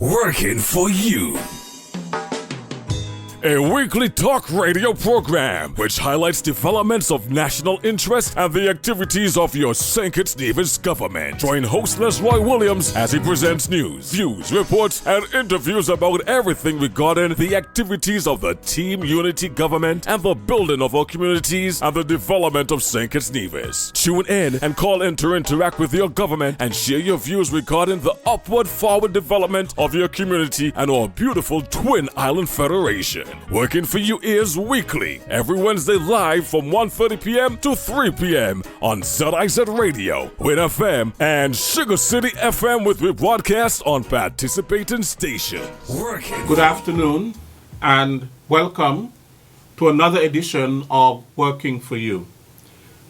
working for you. A weekly talk radio program which highlights developments of national interest and the activities of your SKNIS government. Join host Roy Williams as he presents news, views, reports, and interviews about everything regarding the activities of the Team Unity government and the building of our communities and the development of SKNIS. Tune in and call in to interact with your government and share your views regarding the upward forward development of your community and our beautiful Twin Island Federation. Working for You is weekly, every Wednesday live from 1:30 p.m. to 3 p.m. on ZIZ Radio, Win FM, and Sugar City FM with rebroadcast on participating stations. Good afternoon and welcome to another edition of Working for You,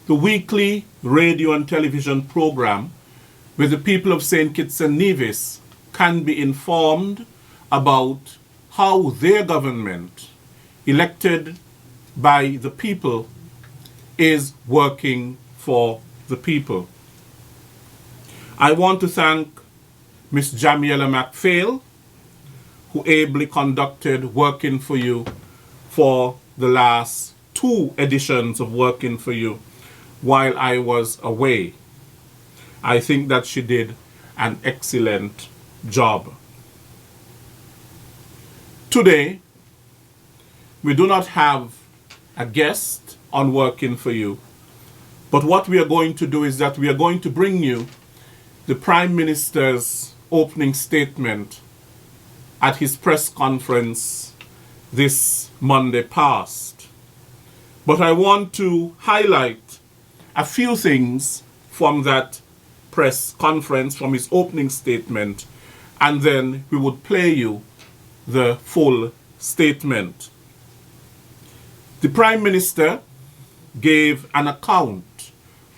the weekly radio and television program where the people of St. Kitts and Nevis can be informed about how their government, elected by the people, is working for the people. I want to thank Miss Jamiela McPhail, who ably conducted Working for You for the last 2 editions of Working for You while I was away. I think that she did an excellent job. Today, we do not have a guest on Working for You, but what we are going to do is that we are going to bring you the Prime Minister's opening statement at his press conference this Monday past. But I want to highlight a few things from that press conference, from his opening statement, and then we would play you the full statement. The Prime Minister gave an account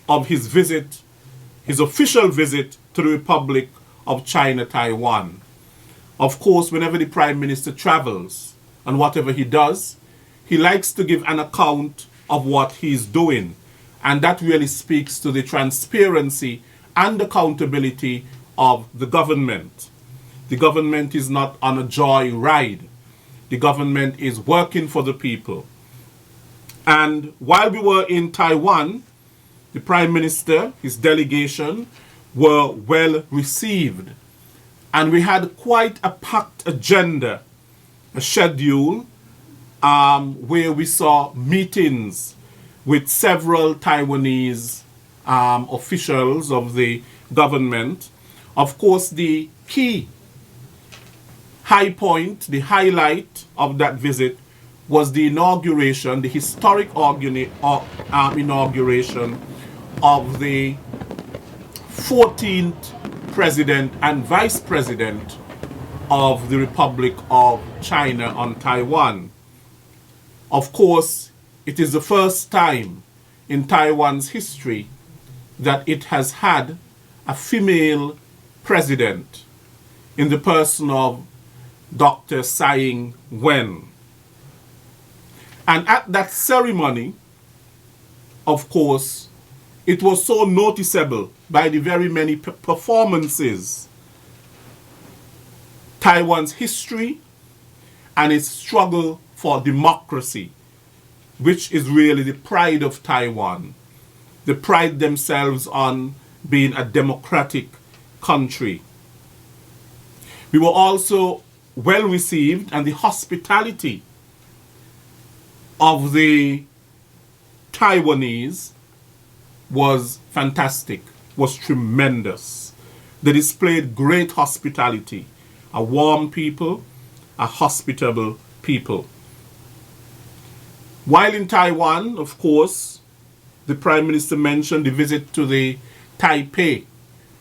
of his visit, his official visit to the Republic of China, Taiwan. Of course, whenever the Prime Minister travels and whatever he does, he likes to give an account of what he's doing. And that really speaks to the transparency and accountability of the government. The government is not on a joy ride. The government is working for the people. And while we were in Taiwan, the Prime Minister, his delegation, were well received. And we had quite a packed agenda, a schedule, where we saw meetings with several Taiwanese officials of the government. Of course, the key high point, the highlight of that visit was the inauguration, the historic inauguration of the 14th President and Vice President of the Republic of China on Taiwan. Of course, it is the first time in Taiwan's history that it has had a female president in the person of Dr. Tsai Ing-wen. And at that ceremony, of course, it was so noticeable by the very many performances, Taiwan's history and its struggle for democracy, which is really the pride of Taiwan. They pride themselves on being a democratic country. We were also well received, and the hospitality of the Taiwanese was fantastic, was tremendous. They displayed great hospitality, a warm people, a hospitable people. While in Taiwan, of course, the Prime Minister mentioned the visit to the Taipei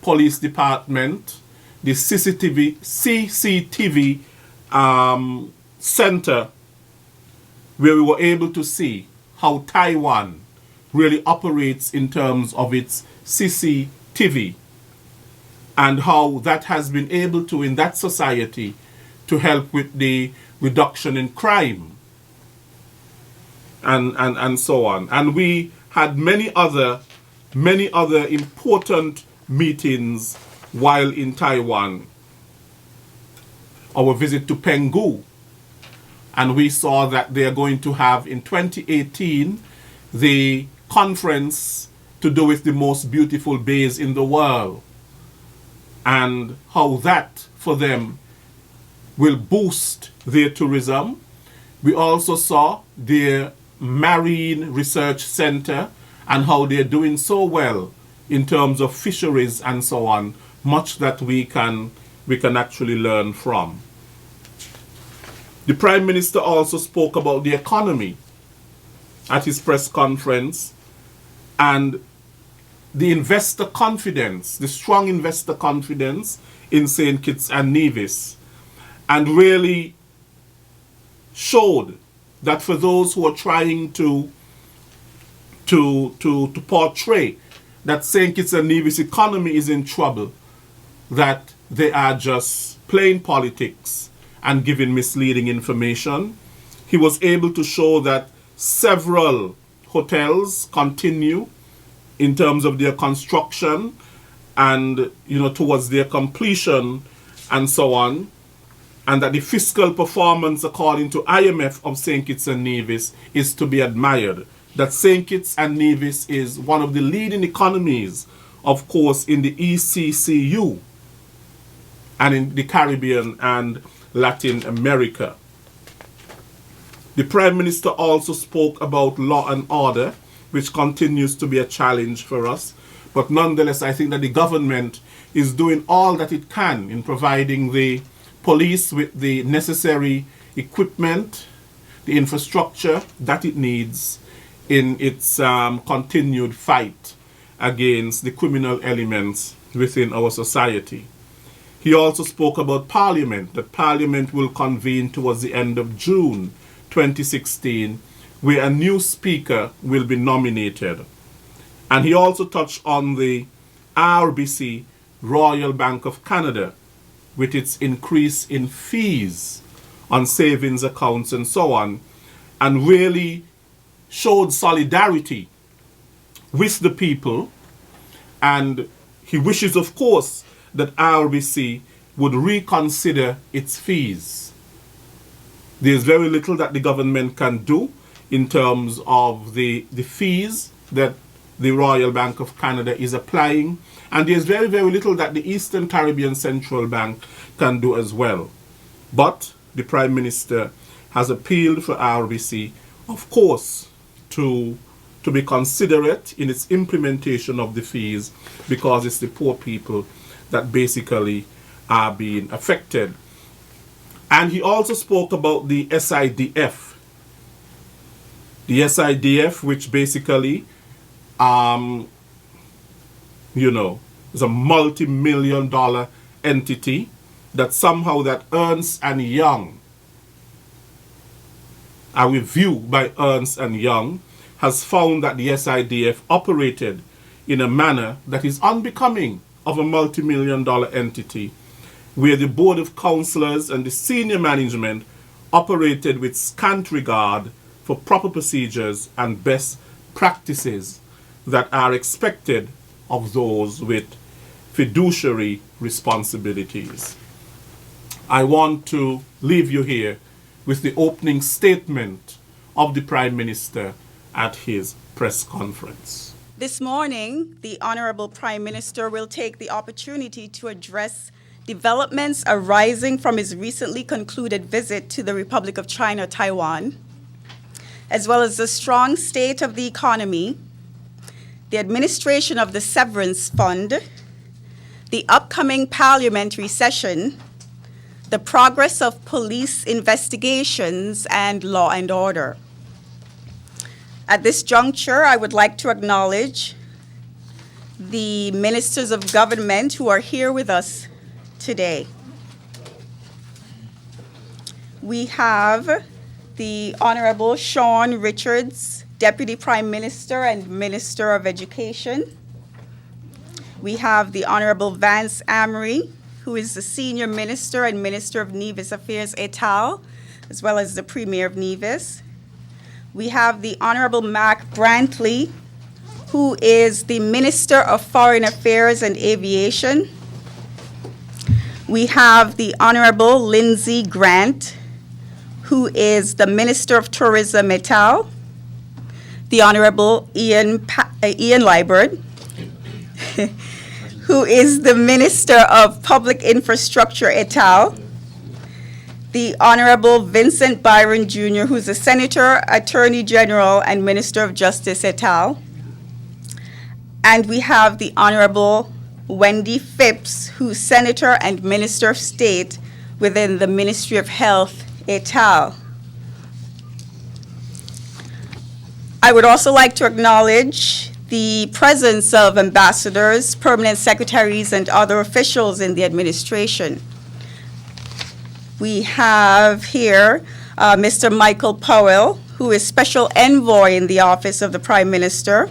Police Department, the CCTV center, where we were able to see how Taiwan really operates in terms of its CCTV and how that has been able to, in that society, to help with the reduction in crime and so on. And we had many other important meetings while in Taiwan. our visit to Penghu, and we saw that they are going to have in 2018 the conference to do with the most beautiful bays in the world, and how that for them will boost their tourism. We also saw their marine research center and how they're doing so well in terms of fisheries and so on, much that we can actually learn from. The Prime Minister also spoke about the economy at his press conference, and the investor confidence, the strong investor confidence in St. Kitts and Nevis, and really showed that for those who are trying to portray that St. Kitts and Nevis economy is in trouble, that they are just playing politics and giving misleading information. He was able to show that several hotels continue in terms of their construction and, towards their completion and so on, and that the fiscal performance, according to IMF, of St. Kitts and Nevis is to be admired. That St. Kitts and Nevis is one of the leading economies, of course, in the ECCU and in the Caribbean and Latin America. The Prime Minister also spoke about law and order, which continues to be a challenge for us. But nonetheless, I think that the government is doing all that it can in providing the police with the necessary equipment, the infrastructure that it needs in its continued fight against the criminal elements within our society. He also spoke about Parliament, that Parliament will convene towards the end of June 2016, where a new speaker will be nominated. And he also touched on the RBC, Royal Bank of Canada, with its increase in fees on savings accounts and so on, and really showed solidarity with the people. And he wishes, of course, that RBC would reconsider its fees. There's very little that the government can do in terms of the fees that the Royal Bank of Canada is applying, and there's very, very little that the Eastern Caribbean Central Bank can do as well. But the Prime Minister has appealed for RBC, of course, to be considerate in its implementation of the fees, because it's the poor people that basically are being affected. And he also spoke about the SIDF. The SIDF, which basically, is a multi-million-dollar entity that somehow that Ernst and Young, a review by Ernst and Young, has found that the SIDF operated in a manner that is unbecoming of a multi-million-dollar entity, where the Board of Councillors and the senior management operated with scant regard for proper procedures and best practices that are expected of those with fiduciary responsibilities. I want to leave you here with the opening statement of the Prime Minister at his press conference. This morning, the Honorable Prime Minister will take the opportunity to address developments arising from his recently concluded visit to the Republic of China, Taiwan, as well as the strong state of the economy, the administration of the Severance Fund, the upcoming parliamentary session, the progress of police investigations, and law and order. At this juncture, I would like to acknowledge the ministers of government who are here with us today. We have the Honorable Sean Richards, Deputy Prime Minister and Minister of Education. We have the Honorable Vance Amory, who is the Senior Minister and Minister of Nevis Affairs et al., as well as the Premier of Nevis. We have the Honorable Mark Brantley, who is the Minister of Foreign Affairs and Aviation. We have the Honorable Lindsay Grant, who is the Minister of Tourism et al., the Honorable Ian Liburd, who is the Minister of Public Infrastructure et al., the Honorable Vincent Byron Jr., who's a Senator, Attorney General, and Minister of Justice et al., and we have the Honorable Wendy Phipps, who's Senator and Minister of State within the Ministry of Health et al. I would also like to acknowledge the presence of ambassadors, permanent secretaries, and other officials in the administration. We have here Mr. Michael Powell, who is Special Envoy in the Office of the Prime Minister,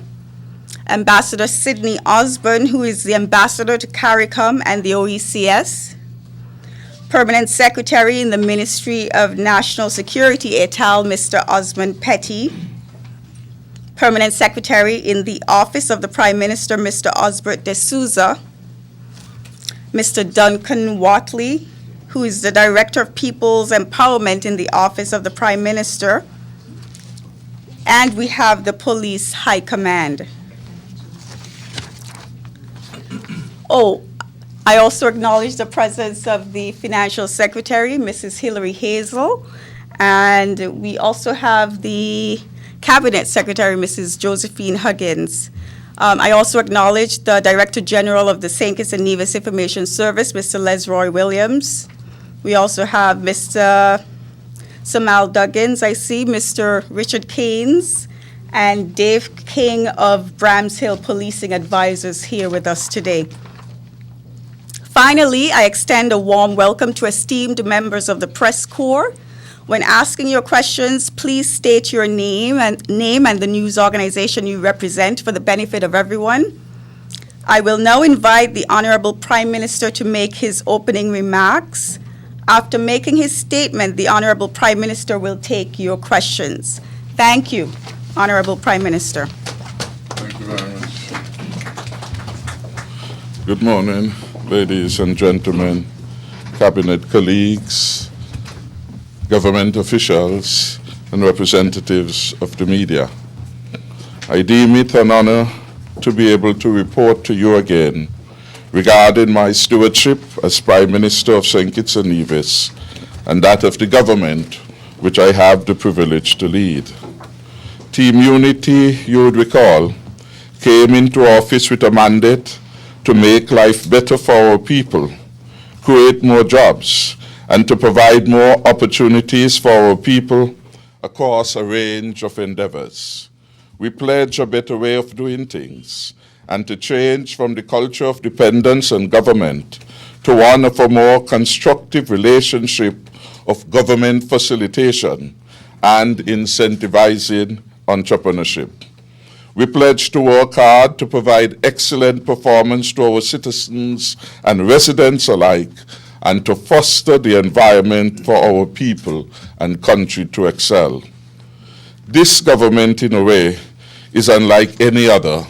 Ambassador Sidney Osborne, who is the Ambassador to CARICOM and the OECS, Permanent Secretary in the Ministry of National Security et al., Mr. Osmond Petty, Permanent Secretary in the Office of the Prime Minister, Mr. Osbert de Souza, Mr. Duncan Watley, who is the Director of People's Empowerment in the Office of the Prime Minister, and we have the Police High Command. Oh, I also acknowledge the presence of the Financial Secretary, Mrs. Hillary Hazel, and we also have the Cabinet Secretary, Mrs. Josephine Huggins. I also acknowledge the Director General of the St. Kitts and Nevis Information Service, Mr. Lesroy Williams. We also have Mr. Samal Duggins, I see, Mr. Richard Keynes, and Dave King of Brams Hill Policing Advisors here with us today. Finally, I extend a warm welcome to esteemed members of the press corps. When asking your questions, please state your name and the news organization you represent for the benefit of everyone. I will now invite the Honorable Prime Minister to make his opening remarks. After making his statement, the Honorable Prime Minister will take your questions. Thank you, Honorable Prime Minister. Thank you very much. Good morning, ladies and gentlemen, Cabinet colleagues, government officials, and representatives of the media. I deem it an honor to be able to report to you again regarding my stewardship as Prime Minister of St. Kitts and Nevis and that of the government which I have the privilege to lead. Team Unity, you would recall, came into office with a mandate to make life better for our people, create more jobs, and to provide more opportunities for our people across a range of endeavors. We pledge a better way of doing things and to change from the culture of dependence on government to one of a more constructive relationship of government facilitation and incentivizing entrepreneurship. We pledge to work hard to provide excellent performance to our citizens and residents alike, and to foster the environment for our people and country to excel. This government, in a way, is unlike any other,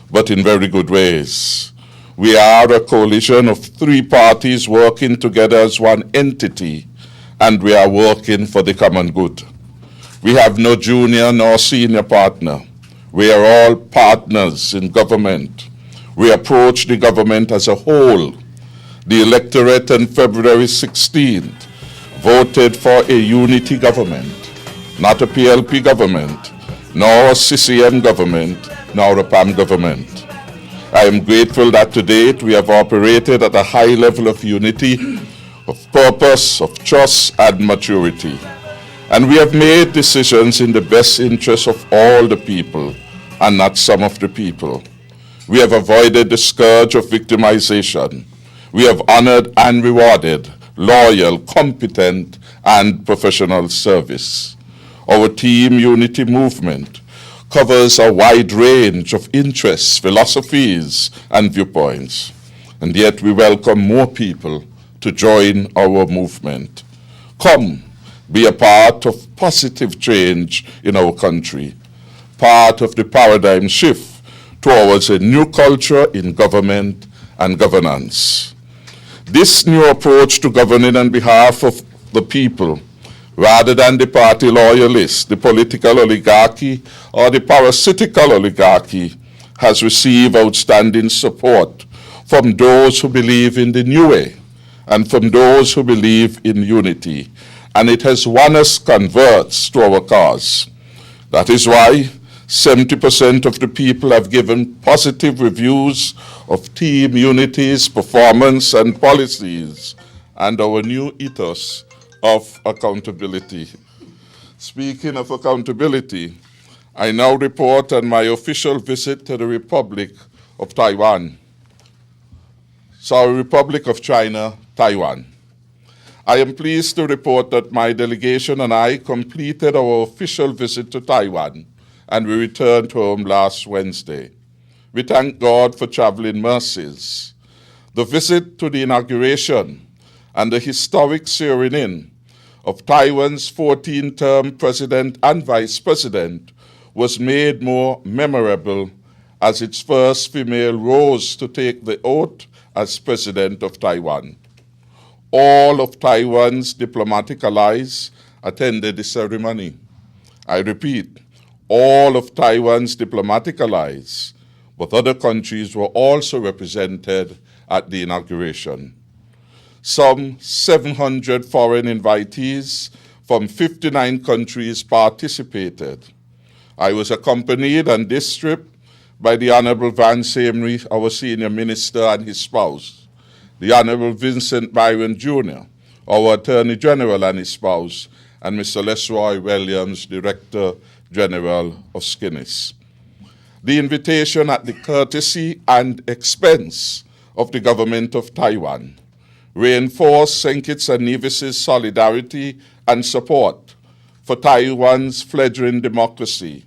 but in very good ways. We are a coalition of three parties working together as one entity, and we are working for the common good. We have no junior nor senior partner. We are all partners in government. We approach the government as a whole. The electorate on February 16th voted for a unity government, not a PLP government, nor a CCM government, nor a PAM government. I am grateful that to date we have operated at a high level of unity, of purpose, of trust, and maturity. And we have made decisions in the best interest of all the people, and not some of the people. We have avoided the scourge of victimization. We have honored and rewarded loyal, competent, and professional service. Our Team Unity movement covers a wide range of interests, philosophies, and viewpoints. And yet we welcome more people to join our movement. Come, be a part of positive change in our country, part of the paradigm shift towards a new culture in government and governance. This new approach to governing on behalf of the people, rather than the party loyalists, the political oligarchy, or the parasitical oligarchy, has received outstanding support from those who believe in the new way and from those who believe in unity. And it has won us converts to our cause. That is why 70% of the people have given positive reviews of Team Unity's performance and policies and our new ethos of accountability. Speaking of accountability, I now report on my official visit to the Republic of China, Taiwan. I am pleased to report that my delegation and I completed our official visit to Taiwan, and we returned home last Wednesday. We thank God for traveling mercies. The visit to the inauguration and the historic swearing in of Taiwan's 14th-term president and vice president was made more memorable as its first female rose to take the oath as president of Taiwan. All of Taiwan's diplomatic allies attended the ceremony. I repeat, all of Taiwan's diplomatic allies, but other countries were also represented at the inauguration. Some 700 foreign invitees from 59 countries participated. I was accompanied on this trip by the Honorable Vance Amory, our senior minister, and his spouse, the Honorable Vincent Byron Jr., our Attorney General and his spouse, and Mr. Lesroy Williams, Director General of SKNIS. The invitation at the courtesy and expense of the government of Taiwan reinforced St. Kitts and Nevis's solidarity and support for Taiwan's fledgling democracy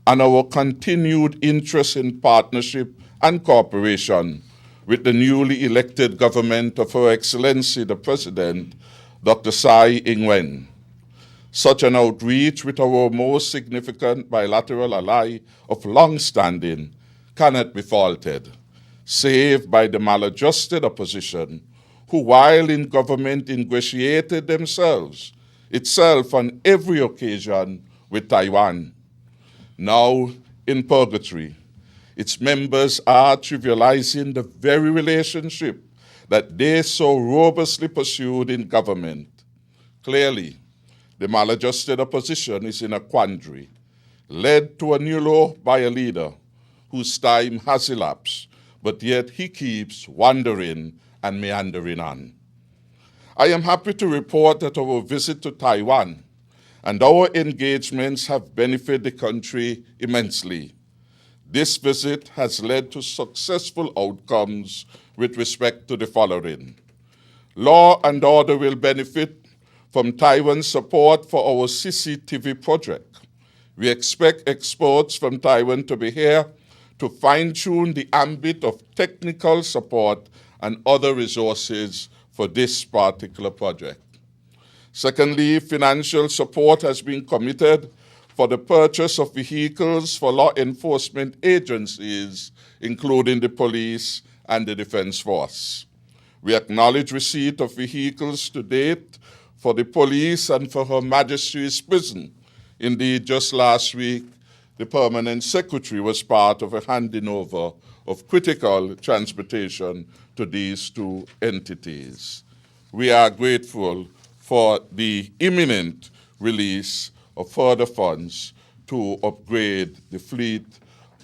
and our continued interest in partnership and cooperation with the newly elected government of Her Excellency the President, Dr. Tsai Ing-wen. Such an outreach with our most significant bilateral ally of long standing cannot be faulted, save by the maladjusted opposition, who while in government ingratiated itself on every occasion with Taiwan. Now in purgatory, its members are trivializing the very relationship that they so robustly pursued in government. Clearly, the maladjusted opposition is in a quandary, led to a new law by a leader whose time has elapsed, but yet he keeps wandering and meandering on. I am happy to report that our visit to Taiwan and our engagements have benefited the country immensely. This visit has led to successful outcomes with respect to the following. Law and order will benefit from Taiwan's support for our CCTV project. We expect experts from Taiwan to be here to fine-tune the ambit of technical support and other resources for this particular project. Secondly, financial support has been committed for the purchase of vehicles for law enforcement agencies, including the police and the Defense Force. We acknowledge receipt of vehicles to date for the police and for Her Majesty's prison. Indeed, just last week, the Permanent Secretary was part of a handing over of critical transportation to these two entities. We are grateful for the imminent release of further funds to upgrade the fleet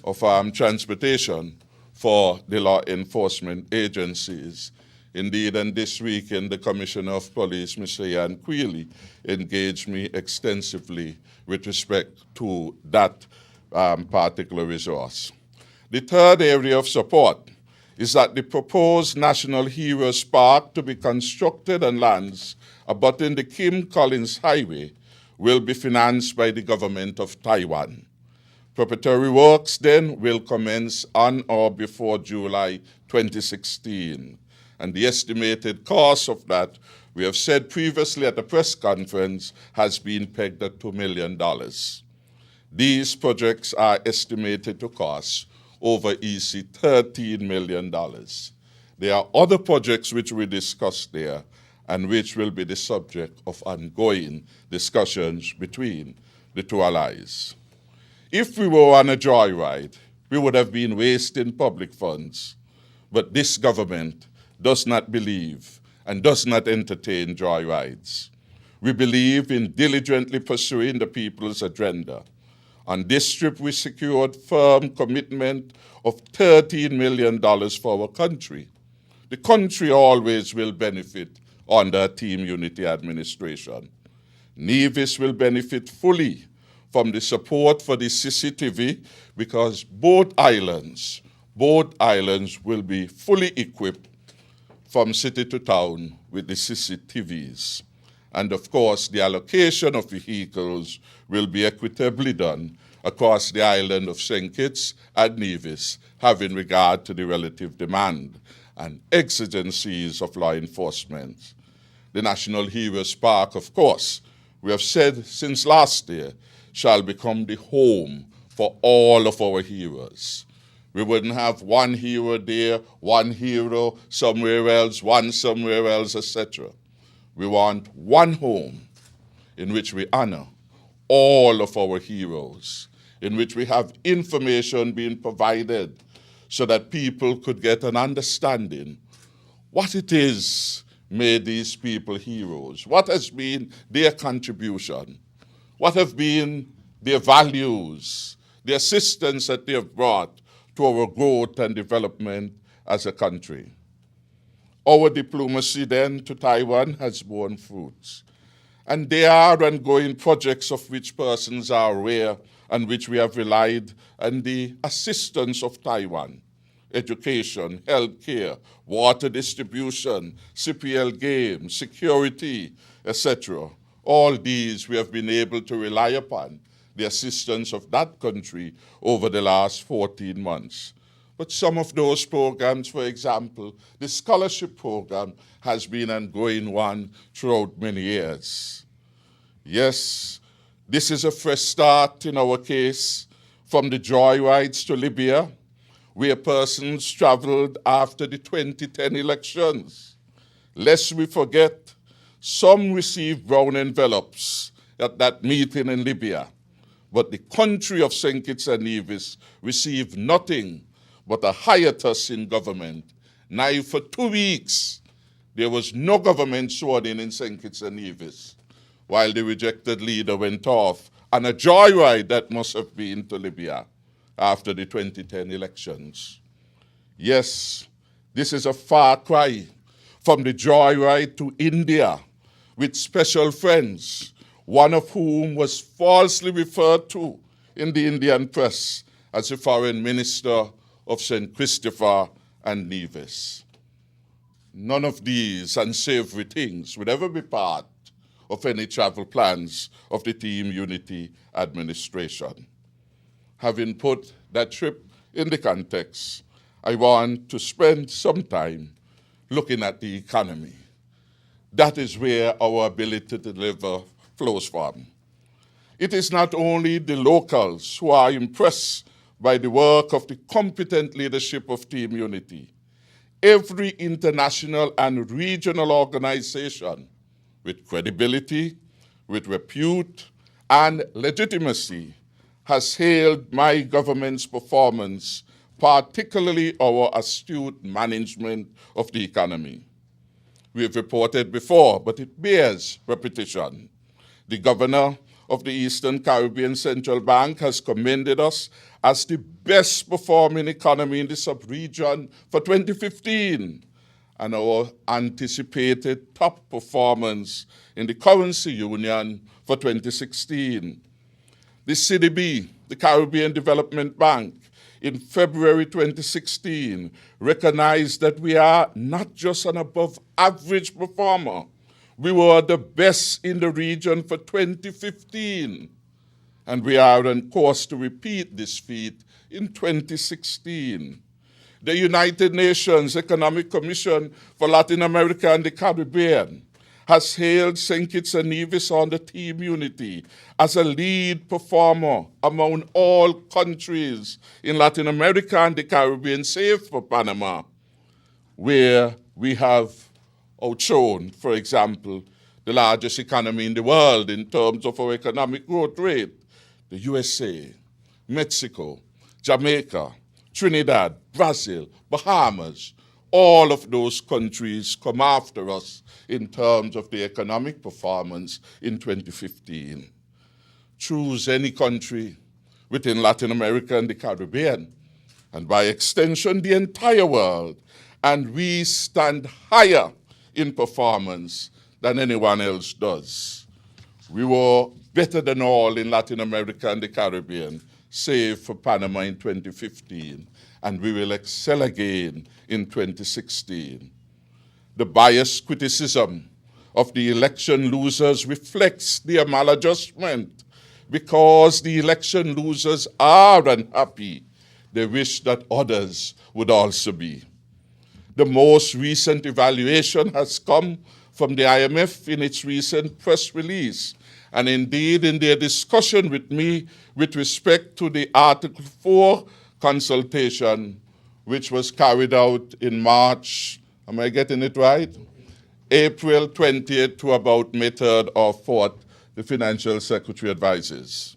of armed transportation for the law enforcement agencies. Indeed, and this weekend, the Commissioner of Police, Mr. Ian Quealy, engaged me extensively with respect to that particular resource. The third area of support is that the proposed National Heroes Park to be constructed on lands abutting the Kim Collins Highway will be financed by the government of Taiwan. Preparatory works then will commence on or before July 2016. And the estimated cost of that, we have said previously at the press conference, has been pegged at $2 million. These projects are estimated to cost over EC $13 million. There are other projects which we discussed there and which will be the subject of ongoing discussions between the two allies. If we were on a joyride, we would have been wasting public funds, but this government does not believe and does not entertain joyrides. We believe in diligently pursuing the people's agenda. On this trip, we secured firm commitment of $13 million for our country. The country always will benefit under Team Unity administration. Nevis will benefit fully from the support for the CCTV because both islands will be fully equipped from city to town with the CCTVs. And of course, the allocation of vehicles will be equitably done across the island of St. Kitts and Nevis, having regard to the relative demand and exigencies of law enforcement. The National Heroes Park, of course, we have said since last year, shall become the home for all of our heroes. We wouldn't have one hero there, one hero somewhere else, one somewhere else, etc. We want one home in which we honor all of our heroes, in which we have information being provided so that people could get an understanding what it is made these people heroes, what has been their contribution, what have been their values, the assistance that they have brought to our growth and development as a country. Our diplomacy then to Taiwan has borne fruits. And there are ongoing projects of which persons are aware and which we have relied on the assistance of Taiwan. Education, healthcare, water distribution, CPL games, security, etc. All these we have been able to rely upon the assistance of that country over the last 14 months. But some of those programs, for example, the scholarship program has been an ongoing one throughout many years. Yes, this is a fresh start in our case from the joyrides to Libya, where persons traveled after the 2010 elections. Lest we forget, some received brown envelopes at that meeting in Libya, but the country of St. Kitts and Nevis received nothing but a hiatus in government. Now for 2 weeks, there was no government sworn in St. Kitts and Nevis, while the rejected leader went off on a joyride that must have been to Libya after the 2010 elections. Yes, this is a far cry from the joyride to India with special friends, one of whom was falsely referred to in the Indian press as the foreign minister of St. Christopher and Nevis. None of these unsavory things would ever be part of any travel plans of the Team Unity administration. Having put that trip in the context, I want to spend some time looking at the economy. That is where our ability to deliver flows from. It is not only the locals who are impressed by the work of the competent leadership of Team Unity. Every international and regional organization with credibility, with repute, and legitimacy has hailed my government's performance, particularly our astute management of the economy. We have reported before, but it bears repetition. The governor of the Eastern Caribbean Central Bank has commended us as the best performing economy in the sub-region for 2015, and our anticipated top performance in the currency union for 2016. The CDB, the Caribbean Development Bank, in February 2016, recognized that we are not just an above-average performer. We were the best in the region for 2015, and we are on course to repeat this feat in 2016. The United Nations Economic Commission for Latin America and the Caribbean has hailed St. Kitts and Nevis under Team Unity as a lead performer among all countries in Latin America and the Caribbean, save for Panama. where we have outshone, for example, the largest economy in the world in terms of our economic growth rate, the USA, Mexico, Jamaica, Trinidad, Brazil, Bahamas, all of those countries come after us in terms of the economic performance in 2015. Choose any country within Latin America and the Caribbean, and by extension, the entire world, and we stand higher in performance than anyone else does. We were better than all in Latin America and the Caribbean, save for Panama in 2015, and we will excel again in 2016. The biased criticism of the election losers reflects their maladjustment because the election losers are unhappy. They wish that others would also be. The most recent evaluation has come from the IMF in its recent press release, and indeed in their discussion with me with respect to the Article 4 consultation, which was carried out in March, am I getting it right? April 20th to about May 3rd or 4th, the Financial Secretary advises.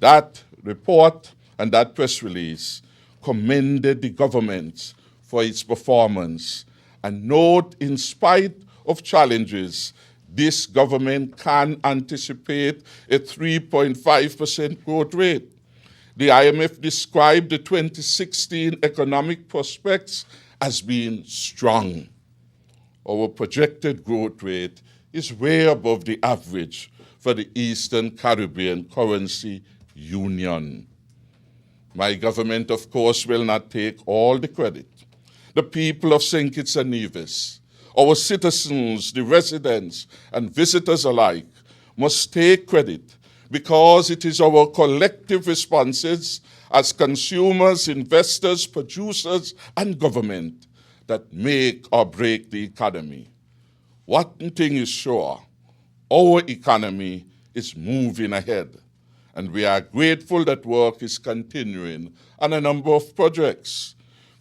That report and that press release commended the government for its performance and note, in spite of challenges, this government can anticipate a 3.5% growth rate. The IMF described the 2016 economic prospects as being strong. Our projected growth rate is way above the average for the Eastern Caribbean Currency Union. My government, of course, will not take all the credit. The people of St. Kitts and Nevis, our citizens, the residents, and visitors alike must take credit because it is our collective responses as consumers, investors, producers, and government that make or break the economy. One thing is sure, our economy is moving ahead, and we are grateful that work is continuing on a number of projects.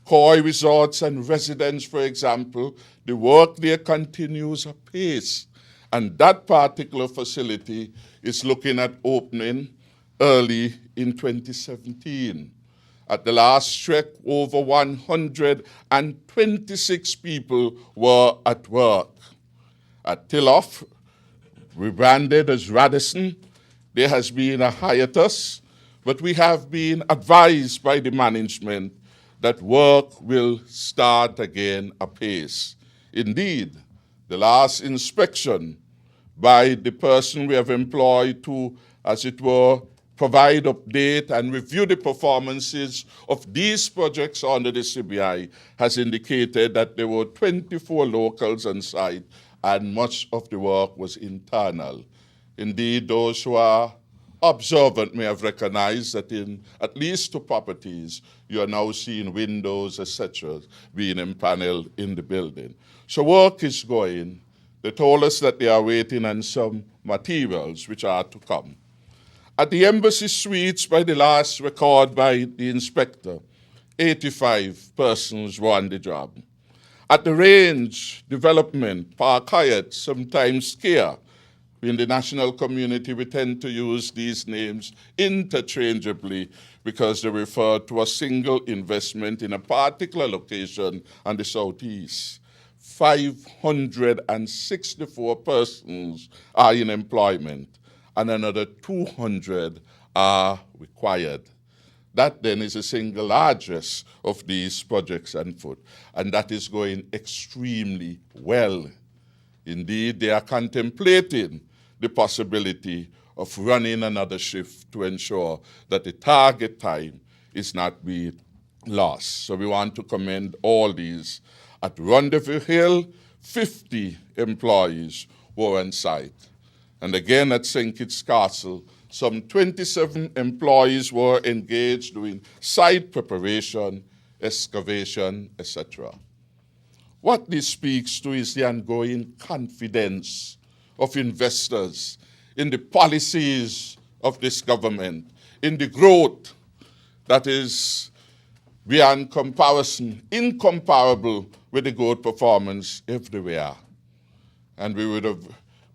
Koi resorts and residents, for example, the work there continues apace, and that particular facility is looking at opening early in 2017. At the last trek, over 126 people were at work. At Tilloff, rebranded as Radisson, there has been a hiatus, but we have been advised by the management that work will start again apace. Indeed, the last inspection by the person we have employed to, as it were, provide update and review the performances of these projects under the CBI has indicated that there were 24 locals on site and much of the work was internal. Indeed, those who are observant may have recognized that in at least 2 properties, you are now seeing windows, etc., being empaneled in the building. So work is going. They told us that they are waiting on some materials which are to come. At the embassy suites, by the last record by the inspector, 85 persons were on the job. At the range, development, Park Hyatt, sometimes Kia, in the national community, we tend to use these names interchangeably because they refer to a single investment in a particular location on the southeast. 564 persons are in employment, and another 200 are required. That then is the single largest of these projects on foot, and that is going extremely well. Indeed, they are contemplating the possibility of running another shift to ensure that the target time is not being lost. So we want to commend all these. At Rendezvous Hill, 50 employees were on site. And again at St. Kitts Castle, some 27 employees were engaged doing site preparation, excavation, etc. What this speaks to is the ongoing confidence of investors in the policies of this government, in the growth that is we are incomparable with the good performance everywhere. And we would have,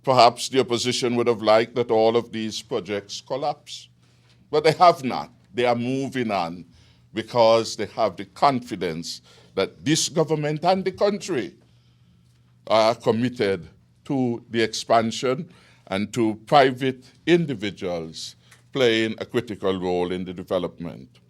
perhaps the opposition would have liked that all of these projects collapse. But they have not. They are moving on because they have the confidence that this government and the country are committed to the expansion and to private individuals playing a critical role in the development.